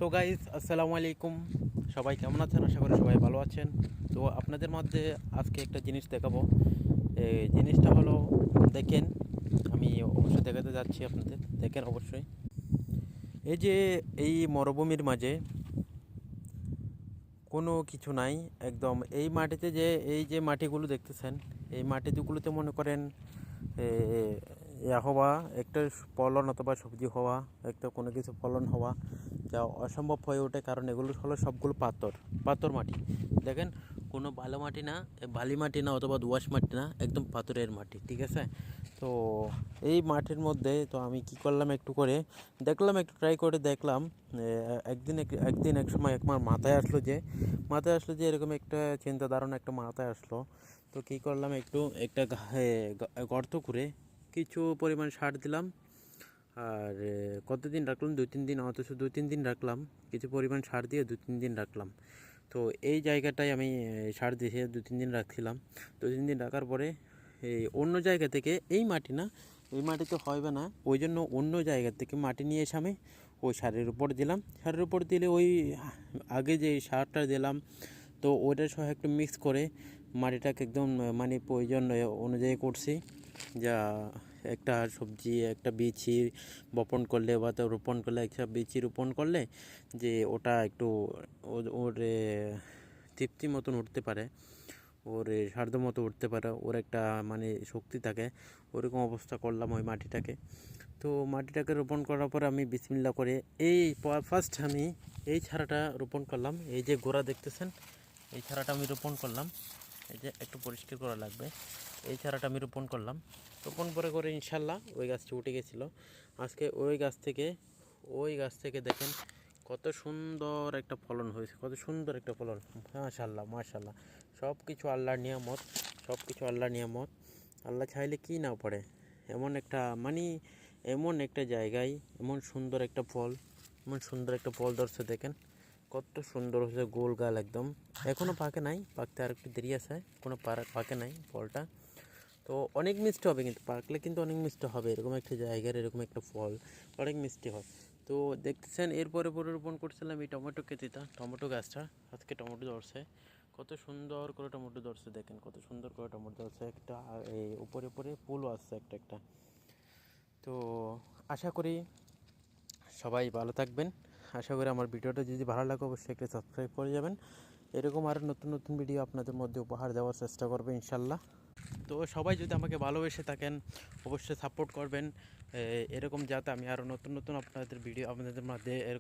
So guys, আসসালামু আলাইকুম। সবাই কেমন আছেন? আশা করি সবাই ভালো আছেন। তো আপনাদের মধ্যে আজকে একটা জিনিস দেখাবো। এই জিনিসটা হলো, দেখেন, আমি অবশ্যই দেখাতে যাচ্ছি আপনাদের, দেখেন অবশ্যই। এই যে এই মরুভূমির মাঝে কোনো কিছু নাই একদম। এই মাটিতে যে এই যে মাটিগুলো দেখতেছেন, এই মাটিগুলোতে মনে করেন হওয়া একটা ফলন অথবা সবজি হওয়া, একটা কোনো কিছু ফলন হওয়া যা অসম্ভব হয়ে ওঠে, কারণ এগুলো হলো সবগুলো পাথর, পাথর মাটি। দেখেন, কোনো ভালো মাটি না, বালি মাটি না অথবা দোআঁশ মাটি না, একদম পাথরের মাটি, ঠিক আছে? তো এই মাটির মধ্যে তো আমি কি করলাম, একটু করে দেখলাম, একটু ট্রাই করে দেখলাম। একদিন এক সময় একবার মাথায় আসলো যে এরকম একটা চিন্তা ধারণা একটা মাথায় আসলো। তো কী করলাম, একটা গর্ত করে কিছু পরিমাণ সার দিলাম। আর কতদিন রাখলাম, 2-3 দিন, অথচ 2-3 দিন রাখলাম, কিছু পরিমাণ সার দিয়ে 2-3 দিন রাখলাম। তো এই জায়গাটায় আমি সার দিয়ে 2-3 দিন রাখছিলাম। 2-3 দিন রাখার পরে এই অন্য জায়গা থেকে, এই মাটি না, এই মাটি তো হবে না, ওই জন্য অন্য জায়গা থেকে মাটি নিয়ে এসে আমি ওই সারের উপর দিলাম। সারের উপর দিলে ওই আগে যে সারটা দিলাম, তো ওইটার সহ একটু মিক্স করে মাটিটাকে একদম মানে প্রয়োজন অনুযায়ী করছি। যা একটা সবজি, একটা বিচি বপন করলে বা তো রোপণ করলে, একটা বিচি রোপণ করলে যে ওটা একটু ওর তৃপ্তি মতন উঠতে পারে, ওর সাধ্য মতো উঠতে পারে, ওর একটা মানে শক্তি থাকে, ওরকম অবস্থা করলাম ওই মাটিটাকে। তো মাটিটাকে রোপণ করার পর আমি বিসমিল্লা করে এই ফার্স্ট আমি এই চারাটা রোপণ করলাম। এই যে গোড়া দেখতেছেন, এই চারাটা আমি রোপণ করলাম। এই যে একটু পরিষ্কার করা লাগবে। এই চারাটা আমি রোপণ করলাম, রোপণ করে ইনশাল্লাহ ওই গাছটি উঠে গেছিলো। আজকে ওই গাছ থেকে দেখেন কত সুন্দর একটা ফলন হয়েছে, কত সুন্দর একটা ফলন। মাশাল্লাহ মাশাল্লাহ, সব কিছু আল্লাহর নিয়ামত, সব কিছু আল্লাহর নিয়ামত। আল্লাহ চাইলে কি না পড়ে। এমন একটা মানে এমন একটা জায়গায় এমন সুন্দর একটা ফল ধরছে, দেখেন কত সুন্দর হয়েছে, গোল গাল একদম। এখনও পাকে নাই, পাকতে আর একটু দেরি আছে, কোনো পাকে নাই ফলটা। তো অনেক মিষ্টি হবে, কিন্তু পাকলে কিন্তু অনেক মিষ্টি হবে। এরকম একটা জায়গার এরকম একটা ফল অনেক মিষ্টি হয়। তো দেখতেছেন, এরপরে রোপণ করছিলাম এই টমেটো কেতিটা, টমেটো গাছটা। আজকে টমেটো ধরছে, কত সুন্দর করে টমেটো ধরছে, দেখেন কত সুন্দর করে টমেটো ধরছে। একটা এই উপরে উপরে ফুলও আসছে একটা একটা। তো আশা করি সবাই ভালো থাকবেন। আশা করি আমার ভিডিওটা যদি ভালো লাগে অবশ্যই একটা সাবস্ক্রাইব করে যাবেন। এরকম আরও নতুন নতুন ভিডিও আপনাদের মধ্যে উপহার দেওয়ার চেষ্টা করবে ইনশাল্লাহ। তো সবাই যদি আমাকে ভালোবেসে থাকেন অবশ্যই সাপোর্ট করবেন, এরকম যাতে আমি আরও নতুন নতুন আপনাদের ভিডিও আপনাদের মধ্যে এরকম